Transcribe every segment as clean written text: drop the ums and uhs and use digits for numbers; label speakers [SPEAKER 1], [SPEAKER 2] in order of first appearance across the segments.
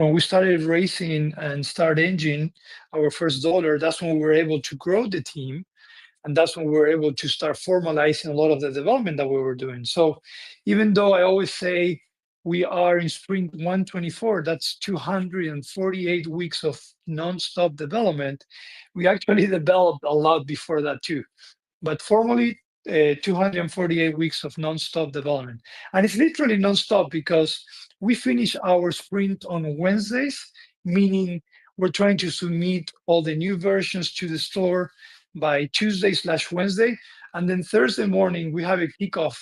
[SPEAKER 1] when we started racing and start engine our first dollar, that's when we were able to grow the team. And that's when we were able to start formalizing a lot of the development that we were doing. So even though I always say we are in sprint 124, that's 248 weeks of nonstop development, we actually developed a lot before that too. But formally, 248 weeks of nonstop development. And it's literally nonstop because we finish our sprint on Wednesdays, meaning we're trying to submit all the new versions to the store by Tuesday/Wednesday. And then Thursday morning, we have a kickoff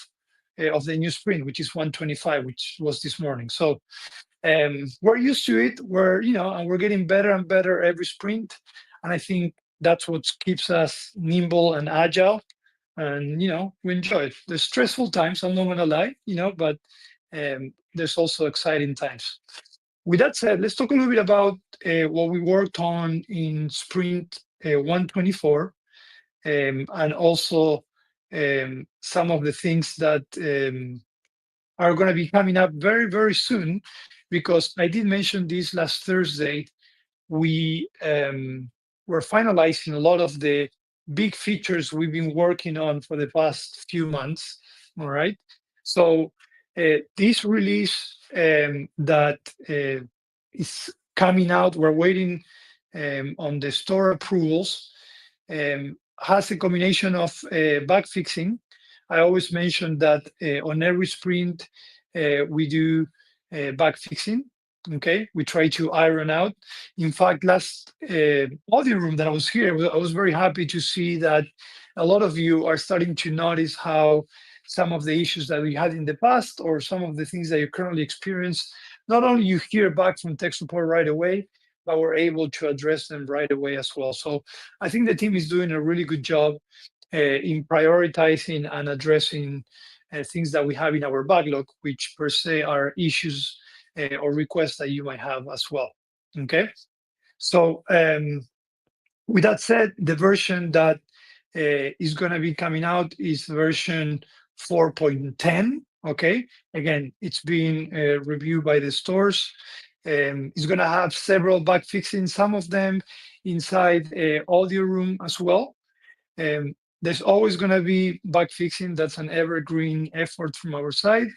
[SPEAKER 1] of the new sprint, which is 125, which was this morning. So we're used to it. And we're getting better and better every sprint. And I think that's what keeps us nimble and agile. And we enjoy it. There's stressful times, I'm not gonna lie, but there's also exciting times. With that said, let's talk a little bit about what we worked on in sprint 124, and also some of the things that are going to be coming up very, very soon, because I did mention this last Thursday. We were finalizing a lot of the big features we've been working on for the past few months. All right. So this release that is coming out, we're waiting on the store approvals, has a combination of bug fixing. I always mention that on every sprint, we do bug fixing. Okay, we try to iron out. In fact, last audio room that I was here, I was very happy to see that a lot of you are starting to notice how some of the issues that we had in the past, or some of the things that you currently experience, not only you hear back from tech support right away, but we're able to address them right away as well. So I think the team is doing a really good job in prioritizing and addressing things that we have in our backlog, which per se are issues or requests that you might have as well. Okay. So with that said, the version that is going to be coming out is version 4.10. Okay. Again, it's being reviewed by the stores. It's going to have several bug fixing, some of them inside audio room as well. There's always going to be bug fixing. That's an evergreen effort from our side.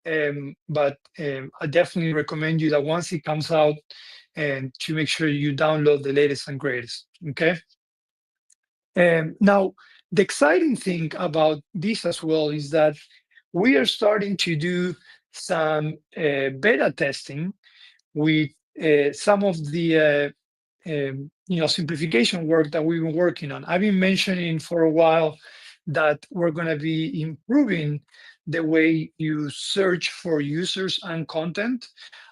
[SPEAKER 1] But I definitely recommend you that once it comes out, and to make sure you download the latest and greatest. Okay. Now, the exciting thing about this as well is that we are starting to do some beta testing with some of the simplification work that we've been working on. I've been mentioning for a while that we're going to be improving the way you search for users and content,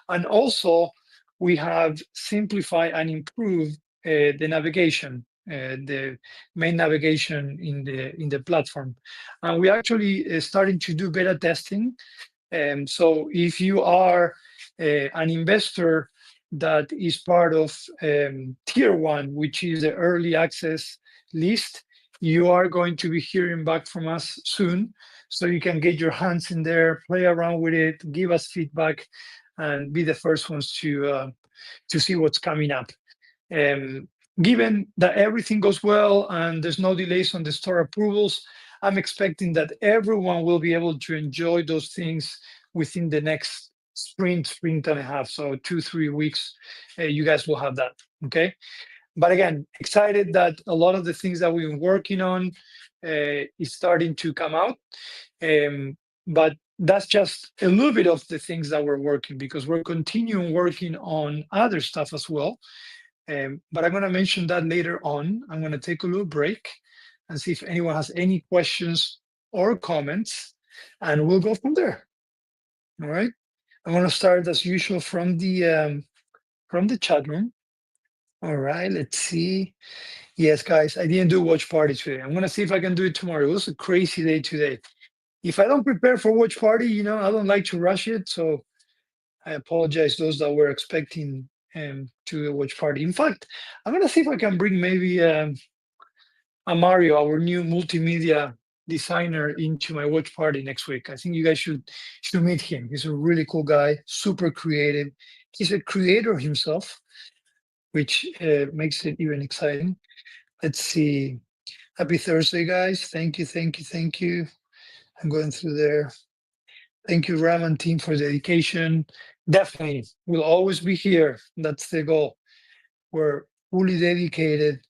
[SPEAKER 1] and also we have simplified and improved the navigation, the main navigation in the platform, and we actually starting to do beta testing. So if you are an investor that is part of tier 1, which is the early access list, you are going to be hearing back from us soon, so you can get your hands in there, play around with it, give us feedback, and be the first ones to see what's coming up. Given that everything goes well and there's no delays on the store approvals, I'm expecting that everyone will be able to enjoy those things within the next sprint and a half. So 2-3 weeks, you guys will have that. Okay. But again, excited that a lot of the things that we've been working on is starting to come out. But that's just a little bit of the things that we're working, because we're continuing working on other stuff as well. But I'm going to mention that later on. I'm going to take a little break and see if anyone has any questions or comments, and we'll go from there. All right. I'm going to start as usual from the chat room. All right. Let's see. Yes, guys, I didn't do watch party today. I'm going to see if I can do it tomorrow. It was a crazy day today. If I don't prepare for watch party, I don't like to rush it. So I apologize those that were expecting to watch party. In fact, I'm going to see if I can bring maybe Mario, our new multimedia designer, into my watch party next week. I think you guys should meet him. He's a really cool guy, super creative. He's a creator himself, which makes it even exciting. Let's see. Happy Thursday, guys. Thank you, thank you, thank you. I'm going through there. Thank you, Ram and team, for the dedication. Definitely, we'll always be here. That's the goal. We're fully dedicated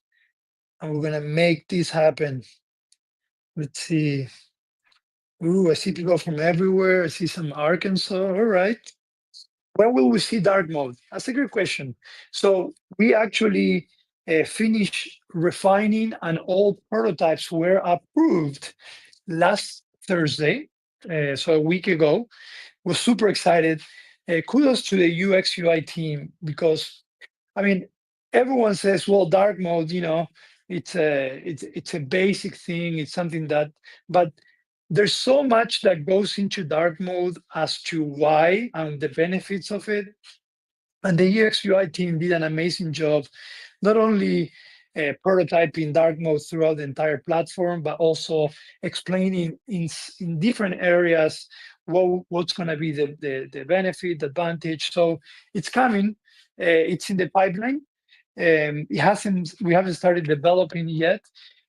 [SPEAKER 1] and we're going to make this happen. Let's see. Ooh, I see people from everywhere. I see some Arkansas. All right. When will we see dark mode? That's a good question. So we actually finished refining and all prototypes were approved last Thursday, so a week ago. Was super excited. Kudos to the UX UI team because I mean everyone says, well, dark mode, it's a basic thing. It's something that, but there's so much that goes into dark mode as to why and the benefits of it. And the UX UI team did an amazing job, not only prototyping dark mode throughout the entire platform, but also explaining in different areas what's going to be the benefit, the advantage. So it's coming. It's in the pipeline. We haven't started developing yet.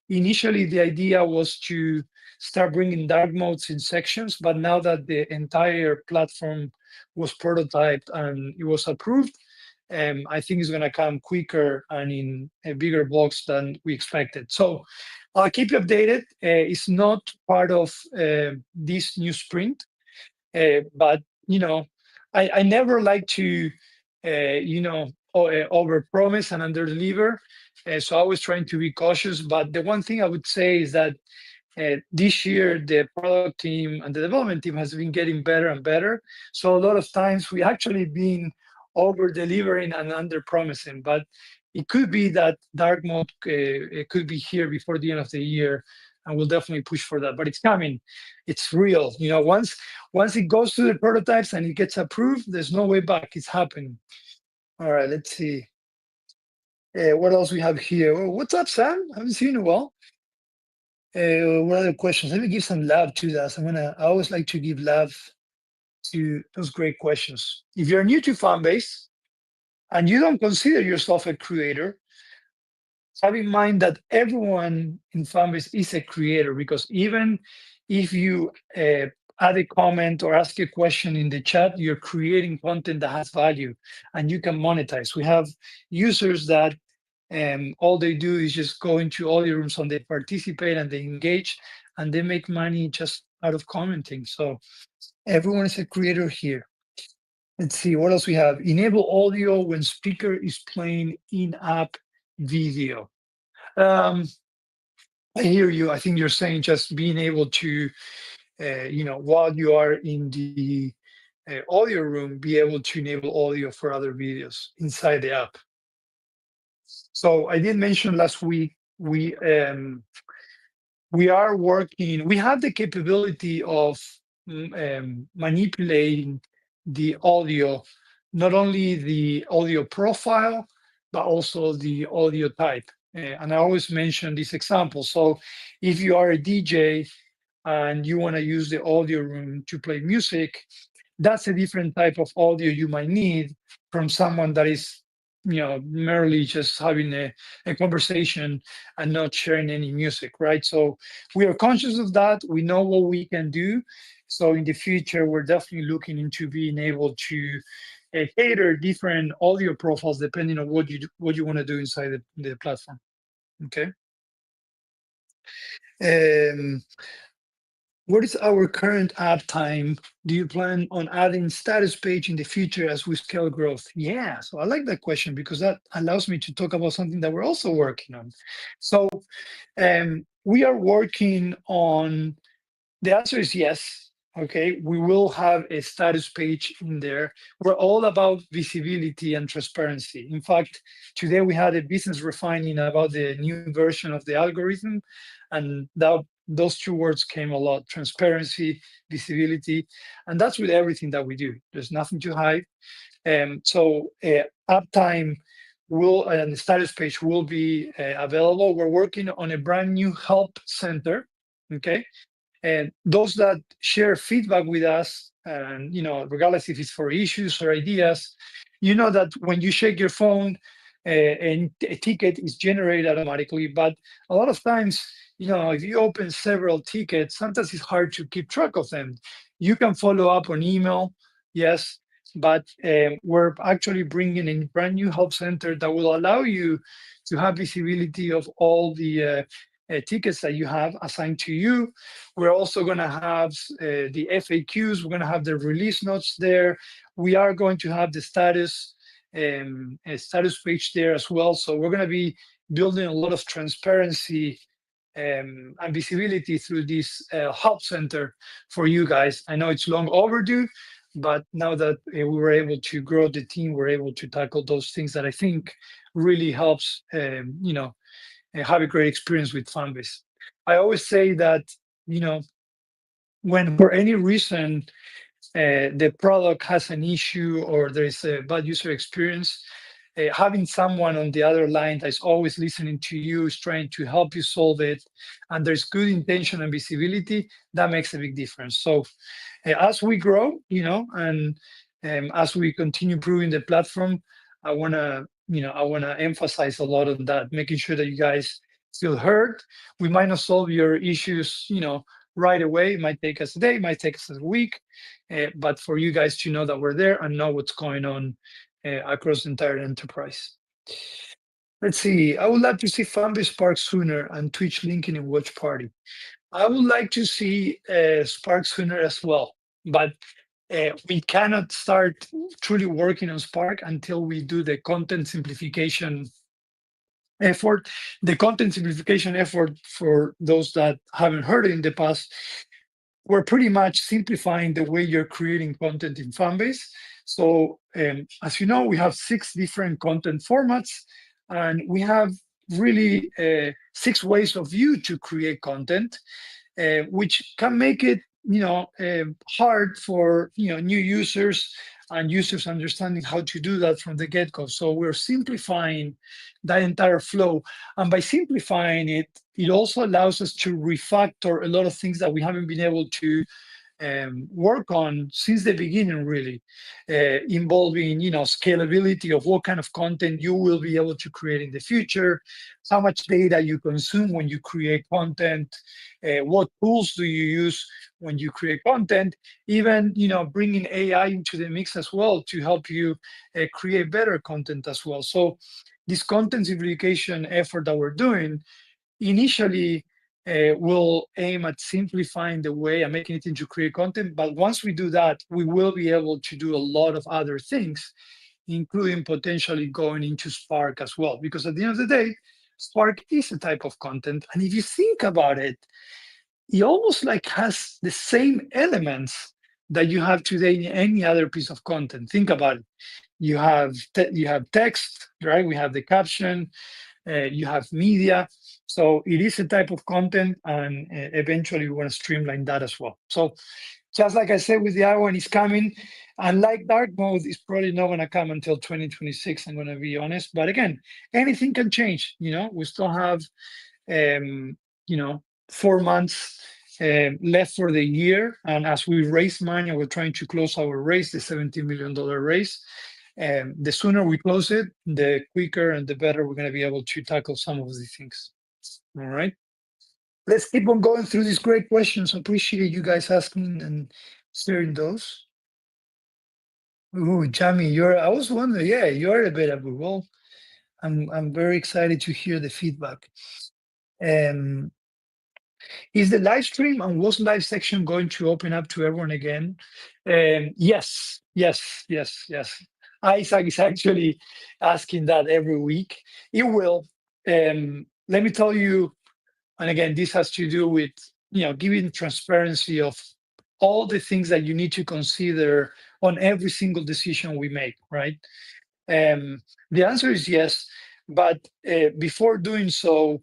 [SPEAKER 1] Initially, the idea was to start bringing dark modes in sections, but now that the entire platform was prototyped and it was approved, I think it's going to come quicker and in a bigger blocks than we expected. So I'll keep you updated. It's not part of this new sprint, but I never like to over promise and under deliver. So I was trying to be cautious. But the one thing I would say is that this year the product team and the development team has been getting better and better. So a lot of times we actually been over delivering and under promising. But it could be that dark mode it could be here before the end of the year, and we'll definitely push for that. But it's coming. It's real. Once it goes to the prototypes and it gets approved, there's no way back. It's happening. All right, let's see. What else we have here? Oh, what's up, Sam? I haven't seen you in a while. What other questions? Let me give some love to that. I always like to give love to those great questions. If you're new to Fanbase and you don't consider yourself a creator, have in mind that everyone in Fanbase is a creator, because even if you add a comment or ask a question in the chat, you're creating content that has value and you can monetize. We have users that all they do is just go into audio rooms and they participate and they engage and they make money just out of commenting. So everyone is a creator here. Let's see what else we have. Enable audio when speaker is playing in-app video. I hear you. I think you're saying just being able to, while you are in the audio room, be able to enable audio for other videos inside the app. So I did mention last week we are working. We have the capability of manipulating the audio, not only the audio profile, but also the audio type. And I always mention this example. So if you are a DJ and you want to use the audio room to play music, that's a different type of audio you might need from someone that is merely just having a conversation and not sharing any music, right? So we are conscious of that. We know what we can do. So in the future, we're definitely looking into being able to cater different audio profiles depending on what you want to do inside the platform. Okay. um, what is our current app time? Do you plan on adding status page in the future as we scale growth? Yeah, so I like that question because that allows me to talk about something that we're also working on. So we are working on, the answer is yes. Okay, we will have a status page in there. We're all about visibility and transparency. In fact, today we had a business refining about the new version of the algorithm, and those two words came a lot: transparency, visibility, and that's with everything that we do. There's nothing to hide. So uptime will and the status page will be available. We're working on a brand new help center. Okay, and those that share feedback with us, and regardless if it's for issues or ideas, you know that when you shake your phone, and a ticket is generated automatically. But a lot of times, if you open several tickets, sometimes it's hard to keep track of them. You can follow up on email, yes, but we're actually bringing in a brand new help center that will allow you to have visibility of all the tickets that you have assigned to you. We're also going to have the FAQs. We're going to have the release notes there. We are going to have the a status page there as well. So we're going to be building a lot of transparency and visibility through this help center for you guys. I know it's long overdue, but now that we were able to grow the team, we're able to tackle those things that I think really helps, have a great experience with Fanbase. I always say that, you know, when for any reason the product has an issue or there is a bad user experience, having someone on the other line that's always listening to you, is trying to help you solve it, and there's good intention and visibility, that makes a big difference. So as we grow, and as we continue improving the platform, I want to emphasize a lot on that, making sure that you guys feel heard. We might not solve your issues, right away. It might take us a day, it might take us a week, but for you guys to know that we're there and know what's going on across the entire enterprise. Let's see. I would like to see Fanbase Spark sooner and Twitch linking in Watch Party. I would like to see Spark sooner as well, but we cannot start truly working on Spark until we do the content simplification effort. The content simplification effort, for those that haven't heard it in the past, we're pretty much simplifying the way you're creating content in Fanbase. So, as you know, we have 6 different content formats, and we have really 6 ways of you to create content, which can make it hard for new users and users understanding how to do that from the get-go. So we're simplifying that entire flow, and by simplifying it, it also allows us to refactor a lot of things that we haven't been able to work on since the beginning, really, involving scalability of what kind of content you will be able to create in the future, how much data you consume when you create content, what tools do you use when you create content, even bringing AI into the mix as well to help you create better content as well. So this content simplification effort that we're doing initially will aim at simplifying the way and making it into create content. But once we do that, we will be able to do a lot of other things, including potentially going into Spark as well. Because at the end of the day, Spark is a type of content. And if you think about it, it almost like has the same elements that you have today in any other piece of content. Think about it. You have text, right? We have the caption, you have media. So it is a type of content, and eventually we want to streamline that as well. So just like I said, with the other one is coming, and like dark mode is probably not going to come until 2026. I'm going to be honest, but again, anything can change. We still have, um, you know, 4 months left for the year, and as we raise money, we're trying to close our raise, the $70 million raise. The sooner we close it, the quicker and the better we're going to be able to tackle some of these things. All right. Let's keep on going through these great questions. Appreciate you guys asking and sharing those. Ooh, Jamie, I was wondering, yeah, you're available. Well, I'm very excited to hear the feedback. Um, is the live stream and was live section going to open up to everyone again? Yes, yes, yes, yes. Isaac is actually asking that every week. It will. Let me tell you, and again, this has to do with giving transparency of all the things that you need to consider on every single decision we make, right? The answer is yes, but before doing so,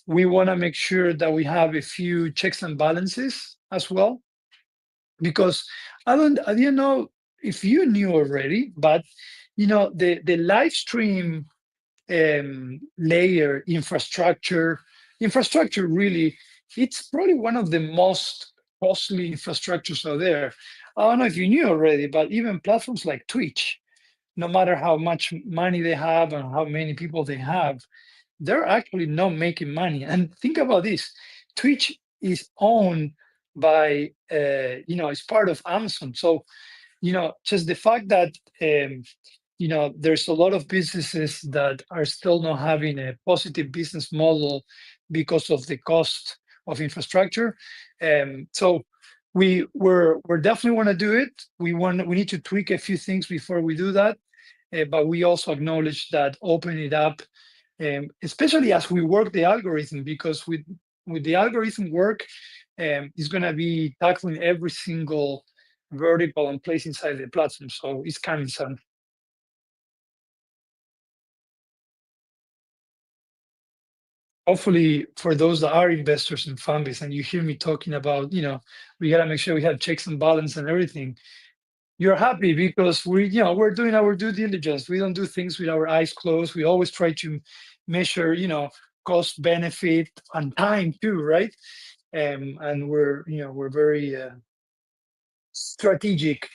[SPEAKER 1] we want to make sure that we have a few checks and balances as well, because I didn't know if you knew already, but the live stream layer infrastructure really, it's probably one of the most costly infrastructures out there. I don't know if you knew already, but even platforms like Twitch, no matter how much money they have and how many people they have, they're actually not making money. And think about this: Twitch is owned by, it's part of Amazon. So, just the fact that, there's a lot of businesses that are still not having a positive business model because of the cost of infrastructure. So we're definitely want to do it. We need to tweak a few things before we do that. But we also acknowledge that open it up, especially as we work the algorithm, because with the algorithm work, it's going to be tackling every single vertical and place inside the platform. So it's coming soon. Hopefully, for those that are investors in Fanbase, and you hear me talking about, we got to make sure we have checks and balance and everything. You're happy because we're doing our due diligence. We don't do things with our eyes closed. We always try to measure, cost, benefit, and time too, right? And we're very strategic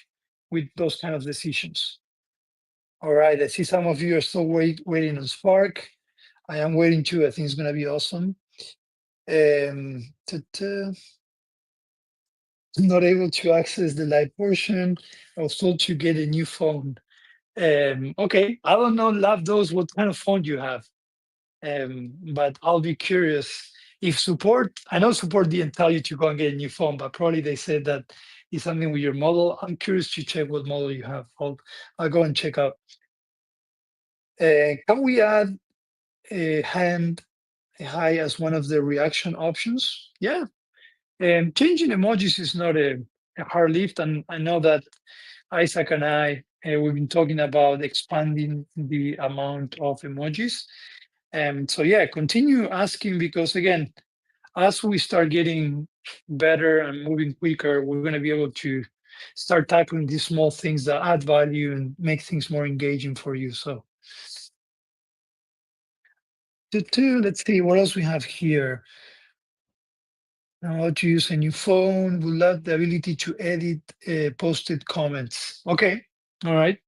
[SPEAKER 1] with those kind of decisions. All right, I see some of you are still waiting on Spark. I am waiting too. I think it's gonna be awesome. Not able to access the live portion. I was told to get a new phone. Okay, I don't know, love those. What kind of phone you have? But I'll be curious if support. I know support didn't tell you to go and get a new phone, but probably they said that it's something with your model. I'm curious to check what model you have. I'll go and check out. Can we add a hand high as one of the reaction options? Yeah. Changing emojis is not a hard lift, and I know that Isaac and I, we've been talking about expanding the amount of emojis. So yeah, continue asking, because again, as we start getting better and moving quicker, we're going to be able to start tackling these small things that add value and make things more engaging for you. So, let's see what else we have here. How to use a new phone. Would love the ability to edit posted comments. Okay, all right.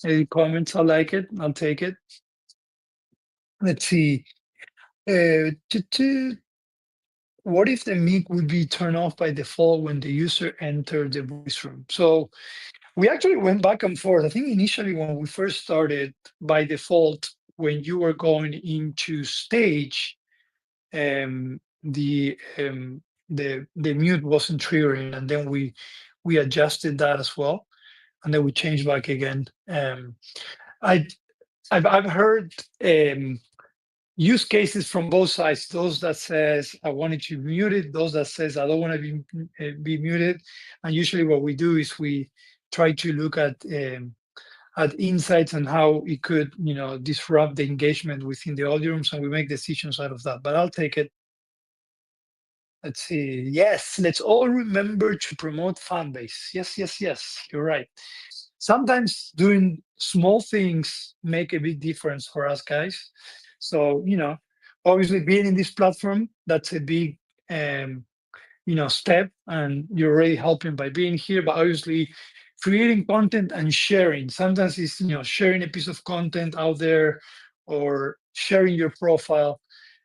[SPEAKER 1] Edit comments. I like it. I'll take it. Let's see. What if the mic would be turned off by default when the user entered the voice room? So we actually went back and forth. I think initially when we first started, by default, when you were going into stage, the mute wasn't triggering, and then we adjusted that as well, and then we changed back again. I I've heard use cases from both sides. Those that says I wanted to mute it, those that says I don't want to be muted. And usually what we do is we try to look at insights and how it could disrupt the engagement within the audio rooms, and we make decisions out of that. But I'll take it. Let's see. Yes, let's all remember to promote fan base. Yes, yes, yes. You're right. Sometimes doing small things make a big difference for us guys. So, obviously being in this platform, that's a big step, and you're already helping by being here, but obviously creating content and sharing. Sometimes it's sharing a piece of content out there or sharing your profile,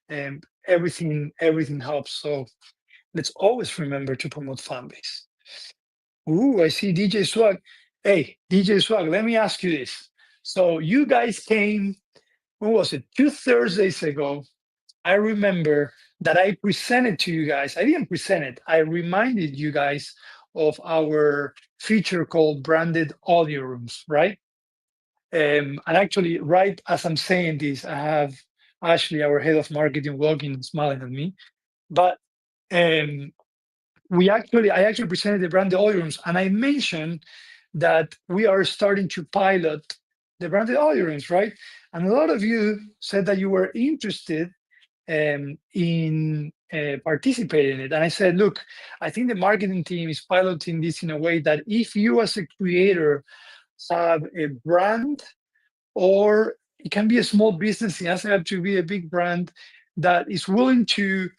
[SPEAKER 1] and everything helps. So let's always remember to promote fan base. Ooh, I see DJ Swag. Hey, DJ Swag, let me ask you this. So you guys came, when was it? 2 Thursdays ago. I remember that I presented to you guys. I didn't present it. I reminded you guys of our feature called branded audio rooms, right? And actually, right as I'm saying this, I have Ashley, our head of marketing, walking and smiling at me. But um, I actually presented the branded audio rooms, and I mentioned that we are starting to pilot the branded audio rooms, right? And a lot of you said that you were interested in participating in it. And I said, look, I think the marketing team is piloting this in a way that if you as a creator have a brand, or it can be a small business, it doesn't have to be a big brand, that is willing to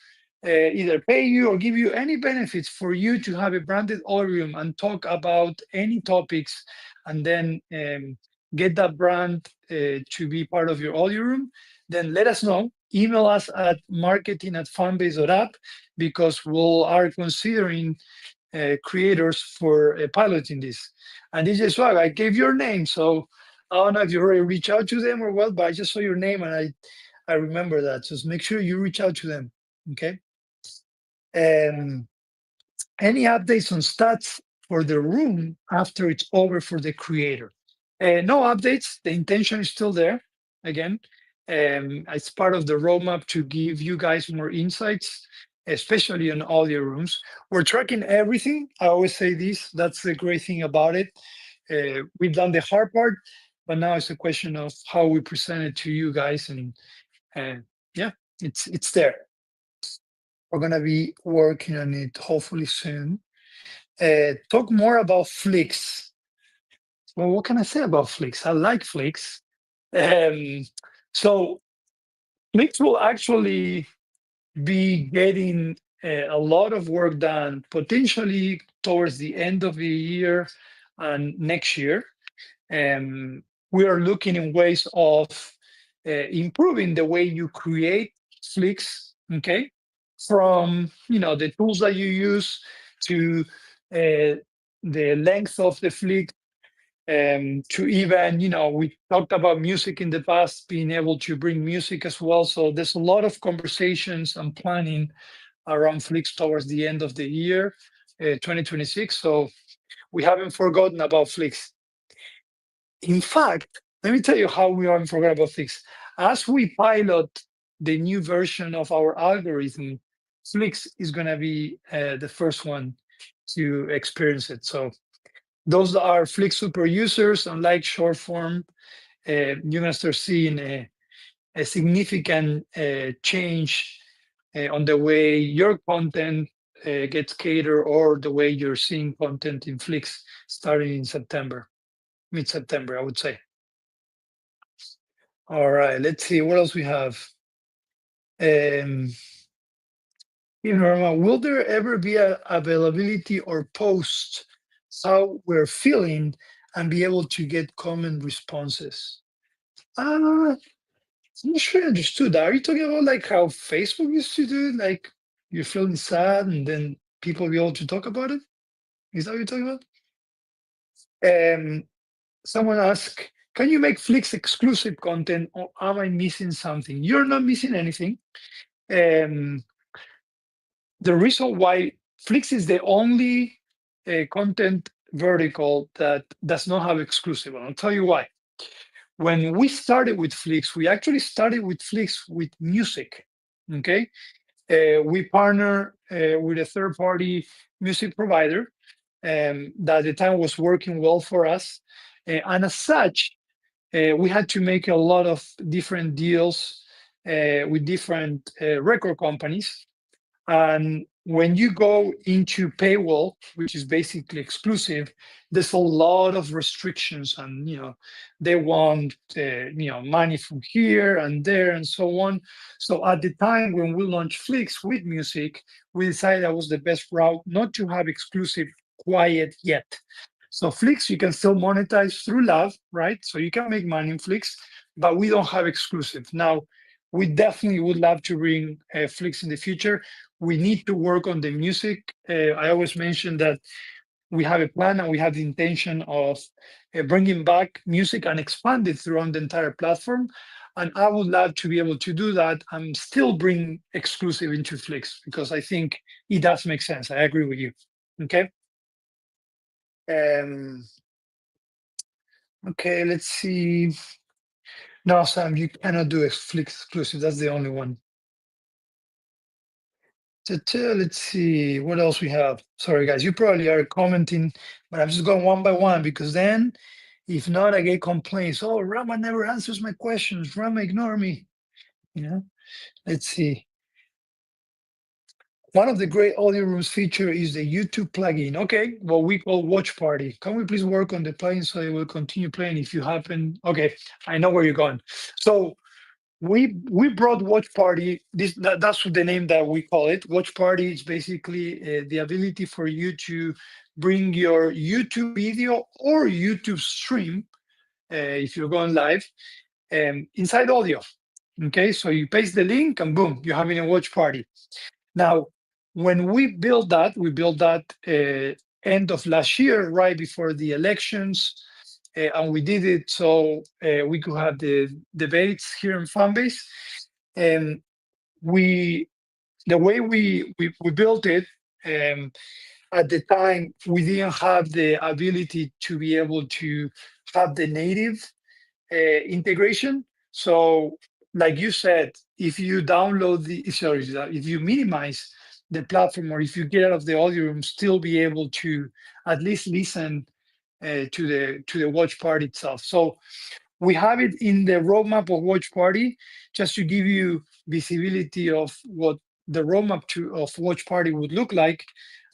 [SPEAKER 1] either pay you or give you any benefits for you to have a branded auditorium and talk about any topics, and then get that brand to be part of your audio room, then let us know. Email us at marketing@fanbase.app, because we are considering creators for piloting this. And DJ Swag, I gave your name, so I don't know if you already reached out to them or what, but I just saw your name and I remember that. Just make sure you reach out to them. Okay. Um, any updates on stats for the room after it's over for the creator? No updates. The intention is still there. Again, it's part of the roadmap to give you guys more insights, especially on audio rooms. We're tracking everything. I always say this. That's the great thing about it. We've done the hard part, but now it's a question of how we present it to you guys, and yeah, it's there. We're gonna be working on it hopefully soon. Talk more about Flix. Well, what can I say about Flix? I like Flix. Um, so Flix will actually be getting a lot of work done potentially towards the end of the year and next year. Um, we are looking in ways of improving the way you create Flix. Okay, from the tools that you use to the length of the flick, to even we talked about music in the past, being able to bring music as well. So there's a lot of conversations and planning around flicks towards the end of the year, 2026. So we haven't forgotten about flicks. In fact, let me tell you how we haven't forgotten about flicks. As we pilot the new version of our algorithm, Flix is going to be the first one to experience it. So those are Flix super users, unlike short form. You're going to start seeing a significant change on the way your content gets catered, or the way you're seeing content in Flix starting in September, mid-September, I would say. All right, let's see what else we have. Um, Rama, will there ever be a availability or post how we're feeling and be able to get comment responses? I'm not sure I understood that. Are you talking about like how Facebook used to do it? Like you're feeling sad and then people be able to talk about it? Is that what you're talking about? Someone asked, can you make Flix exclusive content, or am I missing something? You're not missing anything. Um, the reason why Flix is the only content vertical that does not have exclusive, and I'll tell you why. When we started with Flix, we actually started with Flix with music. Okay, we partner with a third-party music provider that at the time was working well for us, and as such, we had to make a lot of different deals with different record companies. And when you go into paywall, which is basically exclusive, there's a lot of restrictions, and they want money from here and there and so on. So at the time when we launched Flix with music, we decided that was the best route not to have exclusive quiet yet. So Flix, you can still monetize through love, right? So you can make money in Flix, but we don't have exclusive. Now, we definitely would love to bring Flix in the future. We need to work on the music. I always mention that we have a plan and we have the intention of bringing back music and expand it throughout the entire platform. And I would love to be able to do that and still bring exclusive into Flix, because I think it does make sense. I agree with you. Okay. Um, okay, let's see. No, Sam, you cannot do a Flix exclusive. That's the only one. Let's see what else we have. Sorry, guys, you probably are commenting, but I'm just going one by one, because then, if not, I get complaints. Oh, Rama never answers my questions. Rama ignore me. Let's see. One of the great audio rooms feature is the YouTube plugin. Okay, what we call Watch Party. Can we please work on the plugin so it will continue playing if you happen? Okay, I know where you're going. So we brought Watch Party. That's the name that we call it. Watch Party is basically the ability for you to bring your YouTube video or YouTube stream if you're going live, inside audio. Okay, so you paste the link and boom, you're having a watch party. Now, when we built that end of last year, right before the elections, and we did it so we could have the debates here in Fanbase. And we, the way we built it, um, at the time, we didn't have the ability to be able to have the native integration. So, like you said, if you download the sorry, if you minimize the platform or if you get out of the audio room, still be able to at least listen to the watch party itself. So we have it in the roadmap of watch party just to give you visibility of what the roadmap of watch party would look like.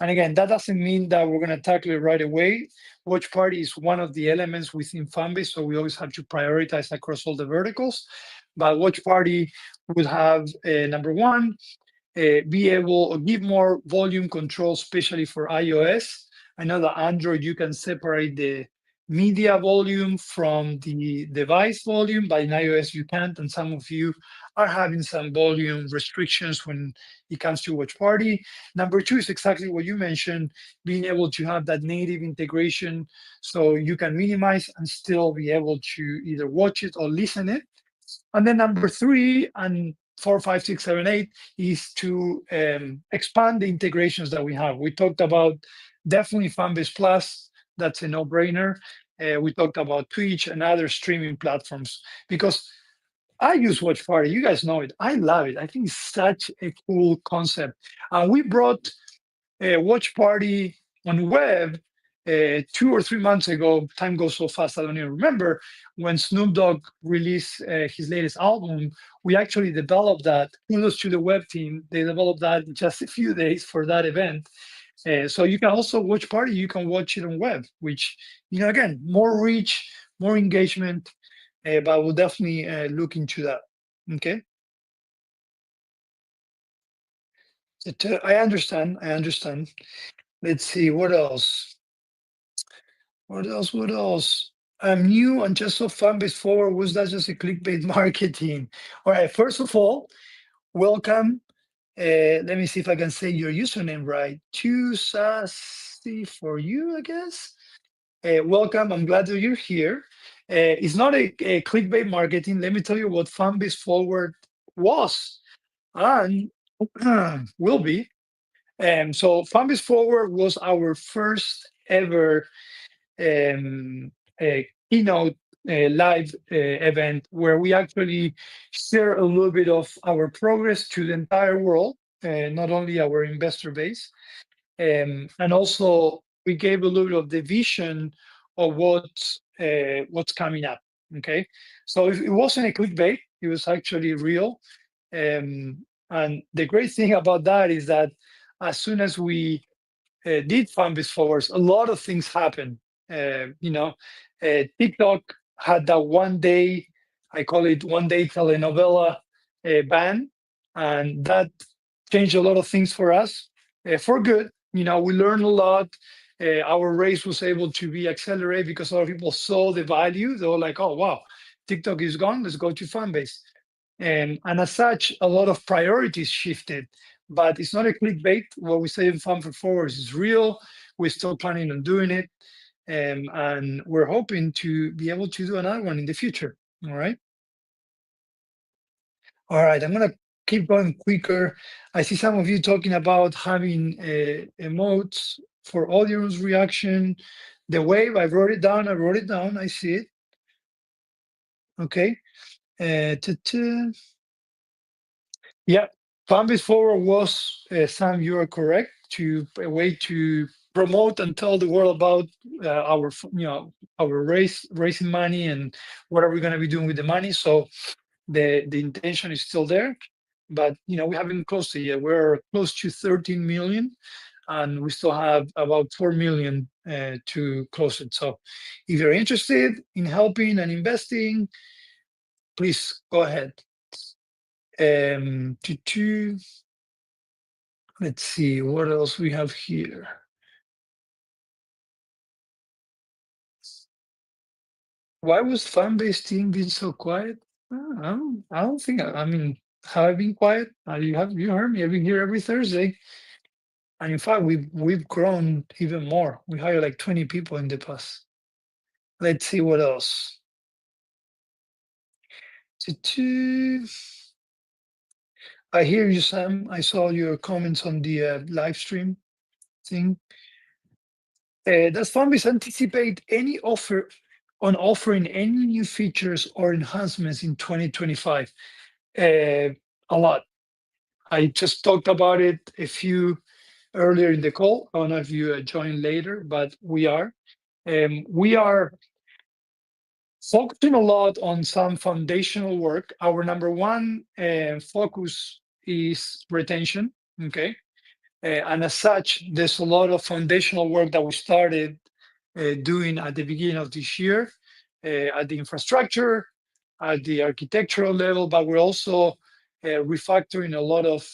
[SPEAKER 1] And again, that doesn't mean that we're going to tackle it right away. Watch party is one of the elements within Fanbase, so we always have to prioritize across all the verticals. But watch party would have number one, be able to give more volume control, especially for iOS. I know that Android, you can separate the media volume from the device volume, but in iOS you can't. And some of you are having some volume restrictions when it comes to watch party. Number two is exactly what you mentioned, being able to have that native integration so you can minimize and still be able to either watch it or listen it. And then number three and four, five, six, seven, eight is to expand the integrations that we have. We talked about definitely Fanbase Plus. That's a no-brainer. We talked about Twitch and other streaming platforms because I use Watch Party. You guys know it. I love it. I think it's such a cool concept. We brought watch party on web 2 or 3 months ago. Time goes so fast, I don't even remember. When Snoop Dogg released his latest album, we actually developed that. Kudos to the web team. They developed that in just a few days for that event. So you can also watch party. You can watch it on web, which, again, more reach, more engagement. But we'll definitely look into that. Okay. I understand. I understand. Let's see what else. What else? What else? I'm new and just so fun before. Was that just a clickbait marketing? All right. First of all, welcome. Let me see if I can say your username right. Too sassy for you, I guess. Welcome. I'm glad that you're here. It's not a clickbait marketing. Let me tell you what Fanbase Forward was and will be. So Fanbase Forward was our first ever a keynote live event where we actually share a little bit of our progress to the entire world, not only our investor base, and also we gave a little bit of the vision of what's coming up. Okay, so it wasn't a clickbait; it was actually real. And the great thing about that is that as soon as we did Fanbase Forwards, a lot of things happen. TikTok had that 1 day, I call it 1 day telenovela ban, and that changed a lot of things for us for good. We learned a lot. Our race was able to be accelerated because a lot of people saw the value. They were like, oh, wow, TikTok is gone. Let's go to Fanbase. And as such, a lot of priorities shifted. But it's not a clickbait. What we say in Farm for Forwards is real. We're still planning on doing it. And we're hoping to be able to do another one in the future. All right. All right. I'm going to keep going quicker. I see some of you talking about having emotes for audience reaction. The wave, I wrote it down. I wrote it down. I see it. Okay. Ta-ta. Yeah, Farmers Forward was, Sam, you are correct, to a way to promote and tell the world about our raising money and what are we going to be doing with the money. So the intention is still there, but we haven't closed it yet. We're close to 13 million, and we still have about 4 million to close it. So if you're interested in helping and investing, please go ahead. Let's see what else we have here. Why was fan-based team being so quiet? I don't think. I mean, have I been quiet? You heard me? I've been here every Thursday, and in fact, we've grown even more. We hired like 20 people in the past. Let's see what else. Tu-tu. I hear you, Sam. I saw your comments on the live stream thing. Does Fanbase anticipate any offer on offering any new features or enhancements in 2025? Uh, a lot. I just talked about it a few earlier in the call. I don't know if you joined later, but we are focusing a lot on some foundational work. Our number one focus is retention. Okay. And as such, there's a lot of foundational work that we started doing at the beginning of this year at the infrastructure, at the architectural level, but we're also refactoring a lot of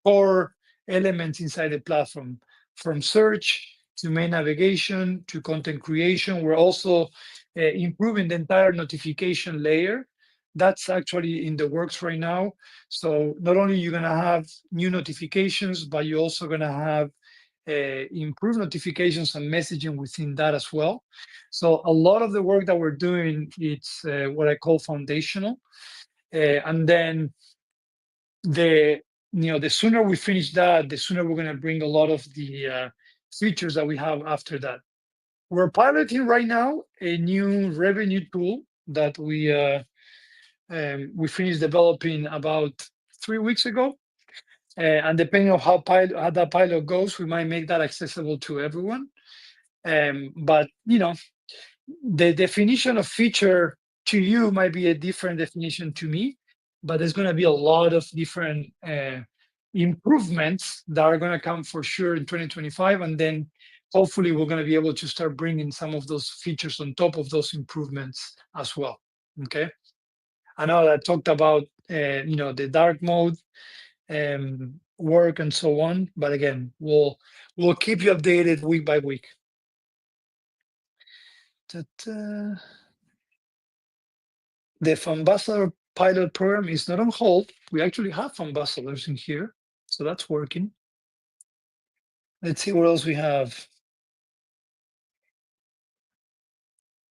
[SPEAKER 1] core elements inside the platform, from search to main navigation to content creation. We're also improving the entire notification layer. That's actually in the works right now. So not only you're going to have new notifications, but you're also going to have improved notifications and messaging within that as well. So a lot of the work that we're doing, it's what I call foundational. And then the the sooner we finish that, the sooner we're going to bring a lot of the features that we have after that. We're piloting right now a new revenue tool that we finished developing about 3 weeks ago. And depending on how that pilot goes, we might make that accessible to everyone. But the definition of feature to you might be a different definition to me, but there's going to be a lot of different improvements that are going to come for sure in 2025. And then hopefully we're going to be able to start bringing some of those features on top of those improvements as well. Okay. I know I talked about, the dark mode work and so on, but again, we'll keep you updated week by week. Ta-ta. The Ambassador pilot program is not on hold. We actually have ambassadors in here, so that's working. Let's see what else we have.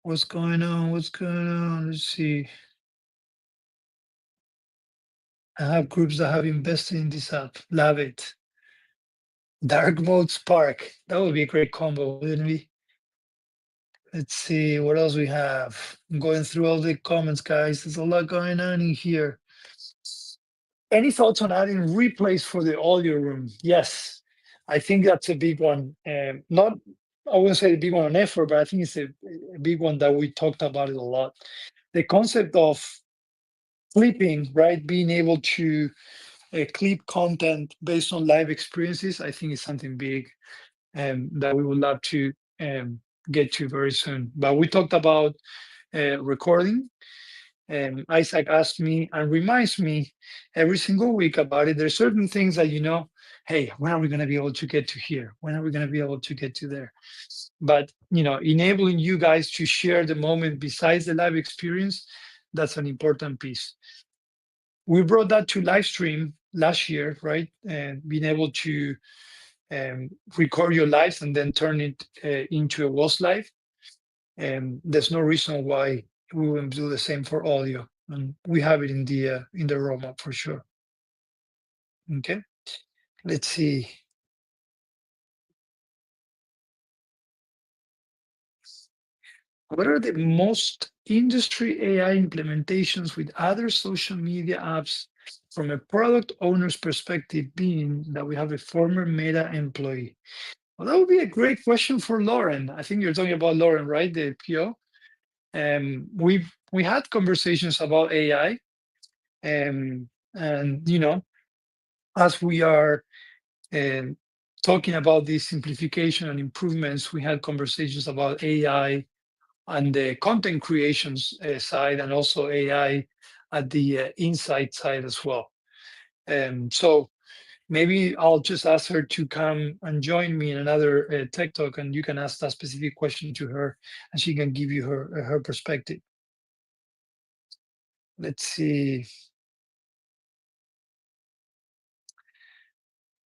[SPEAKER 1] What's going on? What's going on? Let's see. I have groups that have invested in this app. Love it. Dark mode Spark. That would be a great combo, wouldn't we? Let's see what else we have. I'm going through all the comments, guys. There's a lot going on in here. Any thoughts on adding replays for the audio room? Yes, I think that's a big one. Not, I wouldn't say the big one on effort, but I think it's a big one that we talked about it a lot. The concept of clipping, right? Being able to clip content based on live experiences, I think is something big that we would love to get to very soon. But we talked about recording. Isaac asked me and reminds me every single week about it. There's certain things that hey, when are we going to be able to get to here? When are we going to be able to get to there? But enabling you guys to share the moment besides the live experience, that's an important piece. We brought that to live stream last year, right? And being able to record your lives and then turn it into a was live. And there's no reason why we wouldn't do the same for audio. And we have it in the roadmap for sure. Okay, let's see. What are the most industry AI implementations with other social media apps from a product owner's perspective, being that we have a former Meta employee? Well, that would be a great question for Lauren. I think you're talking about Lauren, right? The PO. We had conversations about AI, and as we are talking about this simplification and improvements, we had conversations about AI and the content creations side, and also AI at the insight side as well. So Maybe I'll just ask her to come and join me in another tech talk, and you can ask that specific question to her, and she can give you her perspective. Let's see.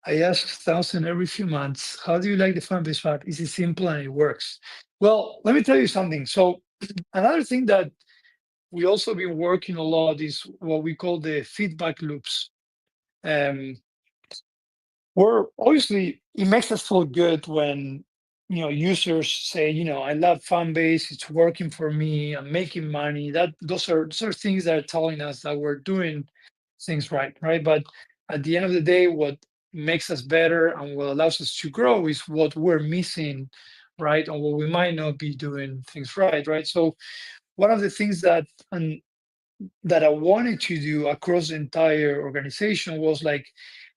[SPEAKER 1] I ask 1,000 every few months. How do you like the fan-based app? Is it simple and it works? Well, let me tell you something. So another thing that we also been working a lot is what we call the feedback loops. Um, we're obviously it makes us feel good when users say, I love fan base, it's working for me, I'm making money. That those are things that are telling us that we're doing things right. But at the end of the day, what makes us better and what allows us to grow is what we're missing, right? Or what we might not be doing things right. So one of the things that I wanted to do across the entire organization was like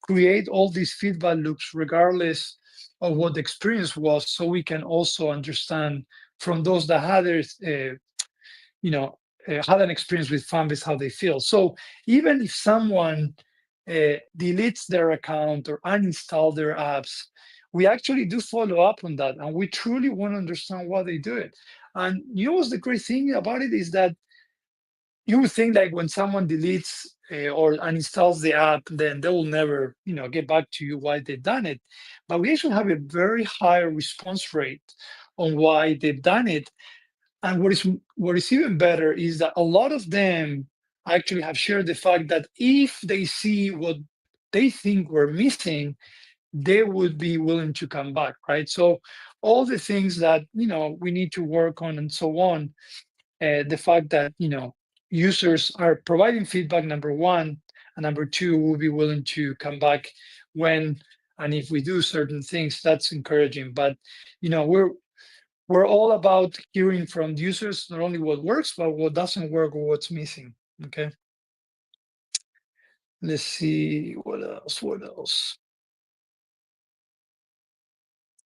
[SPEAKER 1] create all these feedback loops, regardless of what the experience was, so we can also understand from those that had you know, had an experience with Fanbase how they feel. So even if someone deletes their account or uninstall their apps, we actually do follow up on that, and we truly want to understand why they do it. And what's the great thing about it is that you would think like when someone deletes or uninstalls the app, then they will never, get back to you why they've done it. But we actually have a very high response rate on why they've done it. And what is even better is that a lot of them actually have shared the fact that if they see what they think we're missing, they would be willing to come back, right? So all the things that we need to work on and so on, the fact that users are providing feedback, number one, and number two, will be willing to come back when and if we do certain things. That's encouraging. But we're all about hearing from users, not only what works but what doesn't work or what's missing. Okay, let's see what else.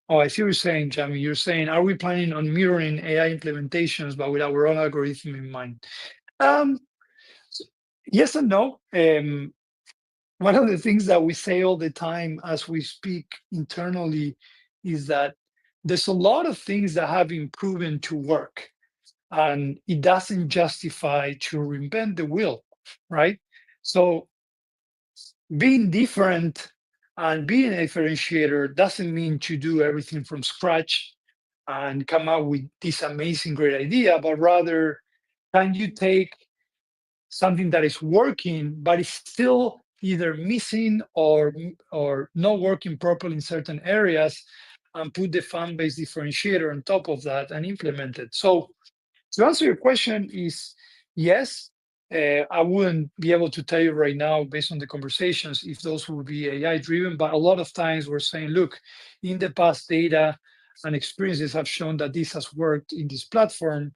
[SPEAKER 1] Oh, I see what you're saying, Jamie. You're saying, are we planning on mirroring AI implementations but with our own algorithm in mind? um yes and no. One of the things that we say all the time as we speak internally is that there's a lot of things that have been proven to work, and it doesn't justify to reinvent the wheel, right? So being different and being a differentiator doesn't mean to do everything from scratch and come up with this amazing great idea, but rather, can you take something that is working but is still either missing or not working properly in certain areas, and put the fan base differentiator on top of that and implement it? So to answer your question is yes. I wouldn't be able to tell you right now based on the conversations if those will be AI driven, but a lot of times we're saying, look, in the past, data and experiences have shown that this has worked in this platform.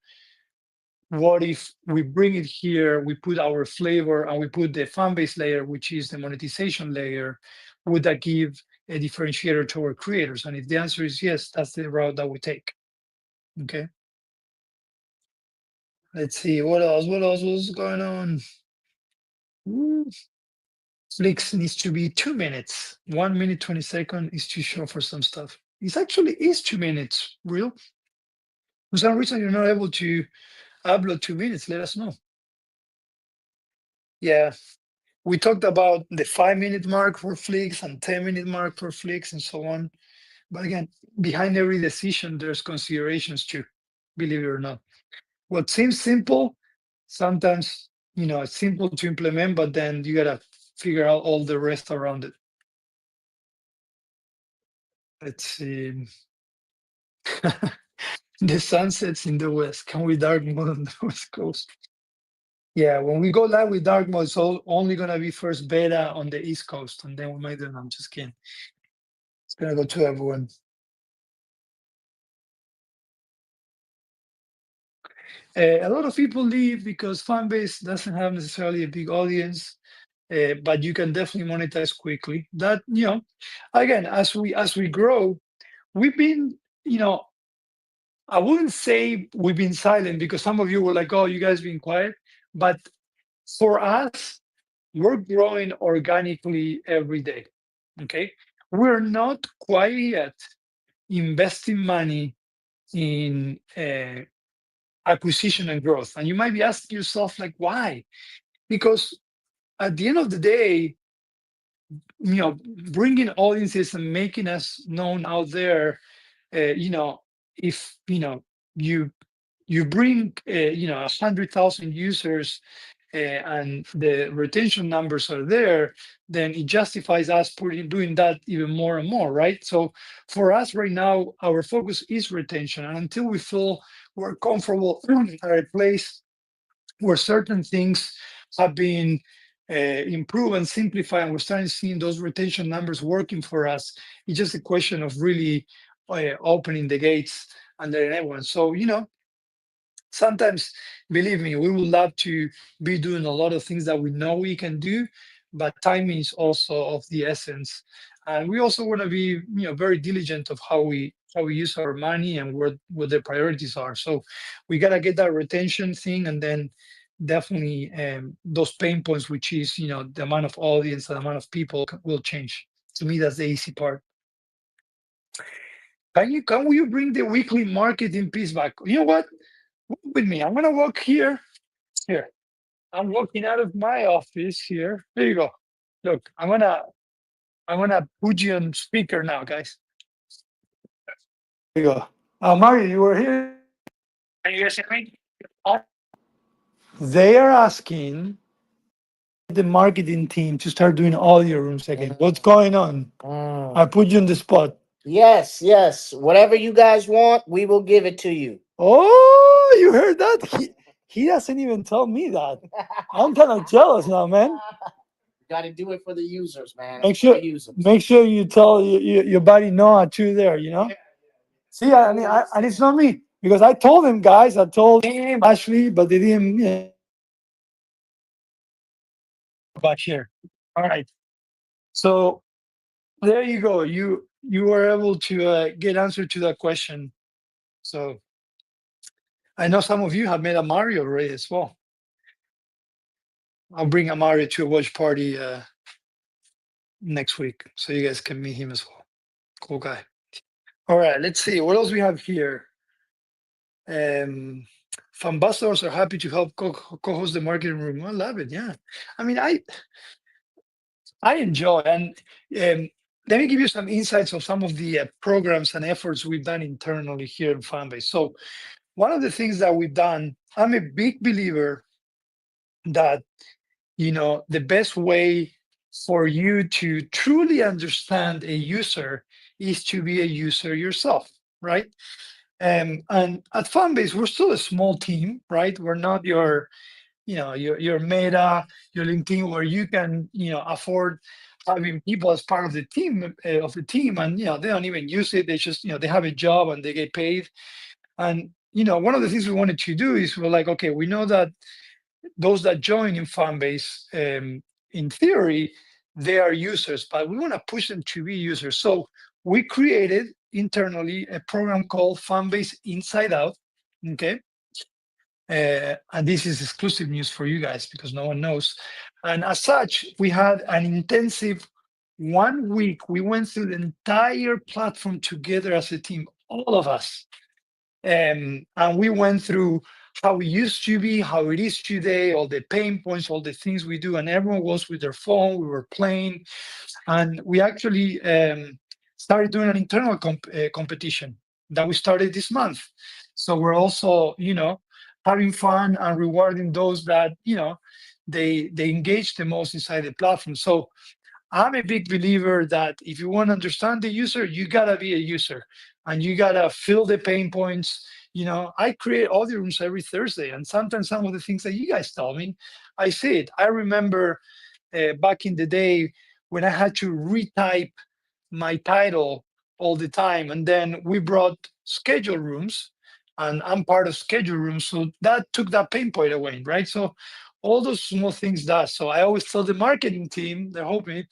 [SPEAKER 1] What if we bring it here, we put our flavor, and we put the fan base layer, which is the monetization layer? Would that give a differentiator to our creators? And if the answer is yes, that's the route that we take. Okay. Let's see what else. What's going on? Ooh, Flix needs to be 2 minutes. 1 minute 20 seconds is too short for some stuff. It actually is 2 minutes. Real. For some reason you're not able to upload 2 minutes. Let us know. Yeah, we talked about the 5 minute mark for Flix and 10 minute mark for Flix and so on. But again, behind every decision, there's considerations too, believe it or not. What seems simple, sometimes, it's simple to implement, but then you gotta figure out all the rest around it. Let's see. The sun sets in the west. Can we dark mode on the west coast? Yeah, when we go live with dark mode, it's only gonna be first beta on the east coast, and then we might do it. I'm just kidding. It's gonna go to everyone. A lot of people leave because fan base doesn't have necessarily a big audience, but you can definitely monetize quickly. That again, as we grow, we've been, I wouldn't say we've been silent because some of you were like, "Oh, you guys been quiet," but for us, we're growing organically every day. Okay, we're not quite yet investing money in acquisition and growth. And you might be asking yourself, like, why? Because at the end of the day, you know, bringing audiences and making us known out there, you know, if you you bring 100,000 users and the retention numbers are there, then it justifies us putting doing that even more and more, right? So for us right now, our focus is retention, and until we feel we're comfortable at a place where certain things have been improved and simplified, and we're starting seeing those retention numbers working for us. It's just a question of really opening the gates and letting everyone. So sometimes, believe me, we would love to be doing a lot of things that we know we can do, but timing is also of the essence. And we also want to be, very diligent of how we use our money and what the priorities are. So we gotta get that retention thing, and then definitely those pain points, which is the amount of audience, the amount of people will change. To me, that's the easy part. Can you bring the weekly marketing piece back? You know what? Walk with me. I'm gonna walk here. Here. I'm walking out of my office here. There you go. Look, I'm gonna put you on speaker now, guys. There you go. Mario, you were here. Can you guys hear me? Uh, They are asking the marketing team to start doing audio rooms again. What's going on? I put you on the spot.
[SPEAKER 2] Yes, yes. Whatever you guys want, we will give it to you.
[SPEAKER 1] Oh, you heard that? He doesn't even tell me that. I'm kind of jealous now, man.
[SPEAKER 2] Got to do it for the users, man.
[SPEAKER 1] Make
[SPEAKER 2] For
[SPEAKER 1] sure
[SPEAKER 2] the users.
[SPEAKER 1] make sure you tell your buddy Noah too there, See, and it's not me because I told him, guys, I told him, Ashley, but they didn't, back here. All right. So there you go. You were able to get answer to that question. So I know some of you have met a Mario already as well. I'll bring a Mario to a watch party next week so you guys can meet him as well. Cool guy. All right, let's see what else we have here. Um, Ambassadors are happy to help co-host the marketing room. I love it. Yeah, I mean, I enjoy, and let me give you some insights of some of the programs and efforts we've done internally here in Fanbase. So one of the things that we've done, I'm a big believer that the best way for you to truly understand a user is to be a user yourself, right? And at Fanbase, we're still a small team, right? We're not your Meta, your LinkedIn, where you can afford having people as part of the team, and they don't even use it. They just they have a job and they get paid. And one of the things we wanted to do is we're like, okay, we know that those that join in Fanbase, in theory, they are users, but we want to push them to be users. So we created internally a program called Fanbase Inside Out. Okay. And this is exclusive news for you guys because no one knows. And as such, we had an intensive 1 week. We went through the entire platform together as a team, all of us. And we went through how it used to be, how it is today, all the pain points, all the things we do. And everyone was with their phone. We were playing. And we actually started doing an internal competition that we started this month. So we're also, having fun and rewarding those that, they engage the most inside the platform. So I'm a big believer that if you want to understand the user, you gotta be a user and you gotta feel the pain points. I create audio rooms every Thursday, and sometimes some of the things that you guys tell me, I see it. I remember back in the day when I had to retype my title all the time. And then we brought schedule rooms, and I'm part of schedule rooms. So that took that pain point away, right? So all those small things does. So I always tell the marketing team, they're hoping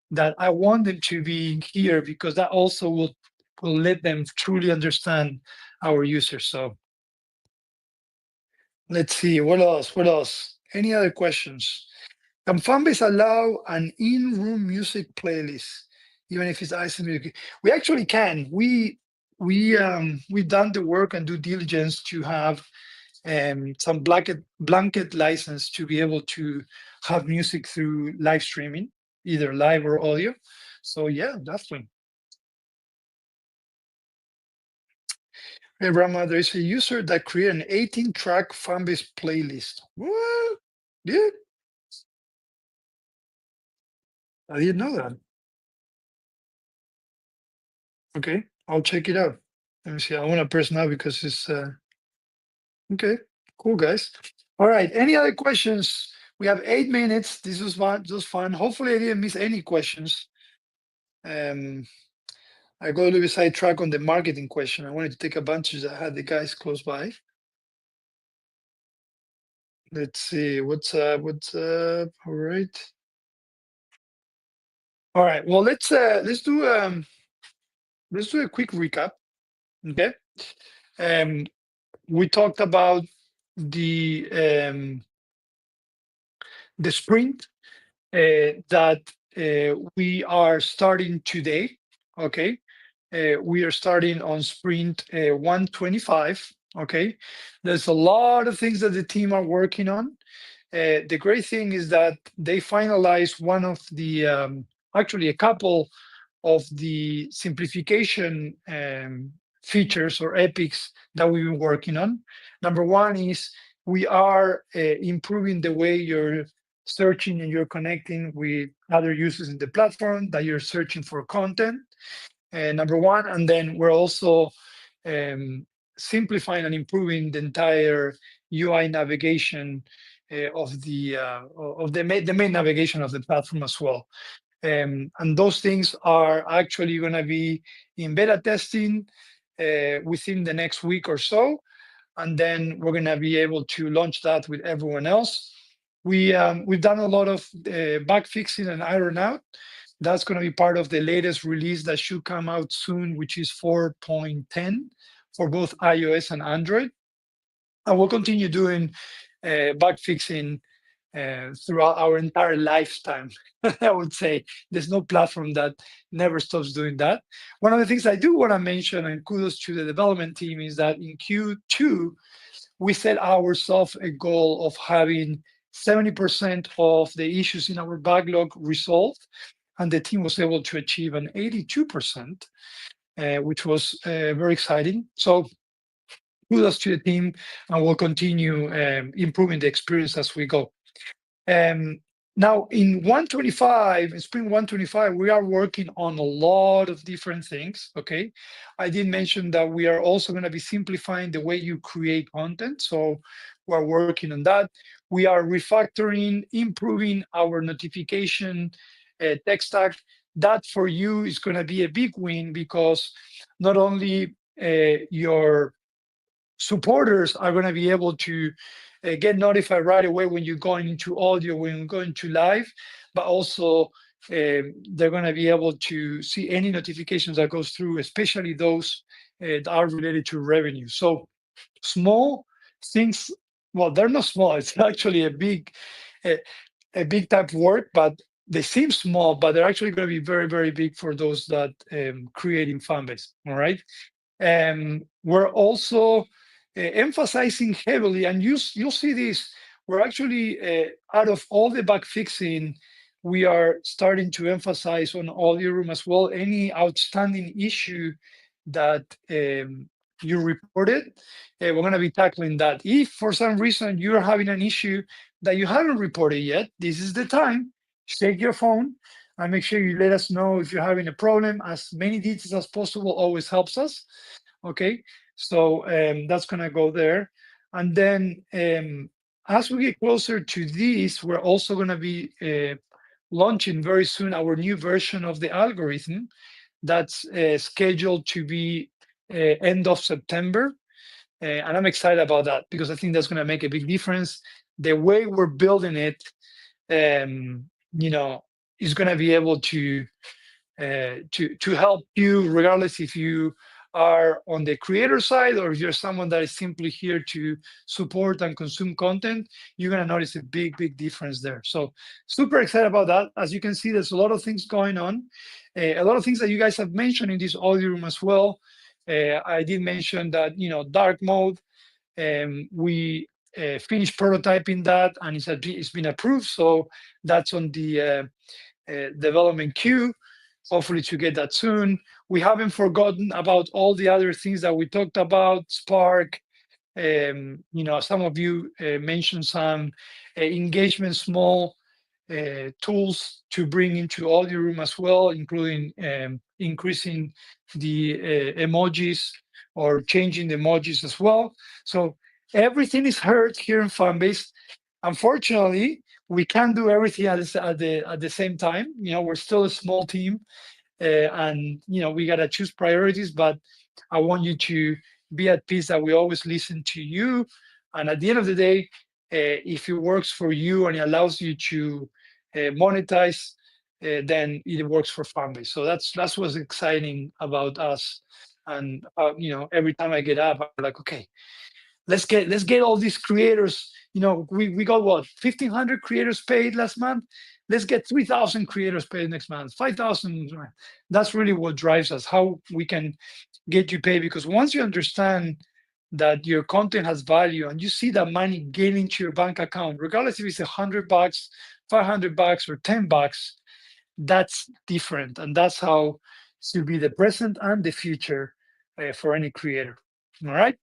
[SPEAKER 1] that I want them to be here because that also will let them truly understand our users. So let's see, what else? What else? Any other questions? Can Fanbase allow an in-room music playlist? even if it's isometric. We actually can. We've done the work and due diligence to have some blanket license to be able to have music through live streaming, either live or audio. So yeah, definitely. Hey Rama, there is a user that created an 18-track fan-based playlist. What? Dude, I didn't know that. Okay, I'll check it out. Let me see. I want to press now because it's okay. Cool, guys. All right. Any other questions? We have 8 minutes. This was fun. This was fun. Hopefully, I didn't miss any questions. Um, I got a little bit sidetracked on the marketing question. I wanted to take advantage. I had the guys close by. Let's see. What's up? What's up? All right. All right. Well, let's do a quick recap. Okay. Um, we talked about the um, the sprint that we are starting today. Okay. We are starting on sprint 125. Okay. There's a lot of things that the team are working on. The great thing is that they finalized one of the, actually, a couple of the simplification features or epics that we've been working on. Number one is we are improving the way you're searching and you're connecting with other users in the platform, that you're searching for content. Number one, and then we're also um, simplifying and improving the entire UI navigation the main navigation of the platform as well. And those things are actually going to be in beta testing within the next week or so. And then we're going to be able to launch that with everyone else. We've done a lot of bug fixing and iron out. That's going to be part of the latest release that should come out soon, which is 4.10 for both iOS and Android. And we'll continue doing bug fixing throughout our entire lifetime. I would say there's no platform that never stops doing that. One of the things I do want to mention, and kudos to the development team, is that in Q2, we set ourselves a goal of having 70% of the issues in our backlog resolved, and the team was able to achieve an 82%, which was very exciting. So kudos to the team, and we'll continue improving the experience as we go. Um, Now in 125, in Spring 125, we are working on a lot of different things. Okay, I did mention that we are also going to be simplifying the way you create content. So we're working on that. We are refactoring, improving our notification tech stack. That for you is going to be a big win because not only your supporters are going to be able to get notified right away when you're going into audio, when you're going to live, but also they're going to be able to see any notifications that goes through, especially those that are related to revenue. So small things, well, they're not small. It's actually a, a big type of work, but they seem small, but they're actually going to be very, very big for those that creating fan base. All right. We're also emphasizing heavily, and you'll see this. We're actually out of all the bug fixing, we are starting to emphasize on audio room as well. Any outstanding issue that you reported, we're going to be tackling that. If for some reason you're having an issue that you haven't reported yet, this is the time. Take your phone and make sure you let us know if you're having a problem. As many details as possible always helps us. Okay, so that's gonna go there. And then as we get closer to this, we're also gonna be launching very soon our new version of the algorithm that's scheduled to be end of September. And I'm excited about that because I think that's gonna make a big difference. The way we're building it, you know, is gonna be able to help you regardless if you are on the creator side, or if you're someone that is simply here to support and consume content, you're going to notice a big, big difference there. So super excited about that. As you can see, there's a lot of things going on, a lot of things that you guys have mentioned in this audio room as well. I did mention that, dark mode, we finished prototyping that, and it's been approved. So that's on the development queue, hopefully to get that soon. We haven't forgotten about all the other things that we talked about, Spark. Some of you mentioned some engagement small tools to bring into audio room as well, including increasing the emojis or changing the emojis as well. So everything is heard here in Fanbase. Unfortunately, we can't do everything at the same time. We're still a small team, and we gotta choose priorities. But I want you to be at peace that we always listen to you, and at the end of the day, if it works for you and it allows you to monetize, then it works for Fanbase. So that's what's exciting about us. And every time I get up, I'm like, okay, let's get all these creators. We got what, 1,500 creators paid last month. Let's get 3,000 creators paid next month, 5,000. That's really what drives us, how we can get you paid. Because once you understand that your content has value and you see that money getting to your bank account, regardless if it's $100, $500, or $10, that's different. And that's how it will be the present and the future for any creator. All right.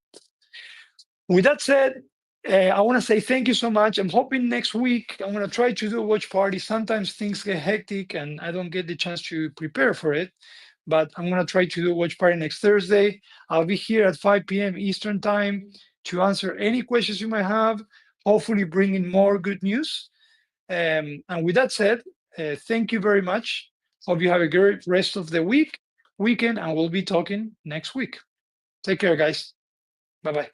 [SPEAKER 1] With that said, I want to say thank you so much. I'm hoping next week I'm going to try to do a watch party. Sometimes things get hectic and I don't get the chance to prepare for it, but I'm going to try to do a watch party next Thursday. I'll be here at 5 p.m. Eastern time to answer any questions you might have, hopefully bringing more good news. And with that said, thank you very much. Hope you have a great rest of the weekend, and we'll be talking next week. Take care, guys. Bye bye.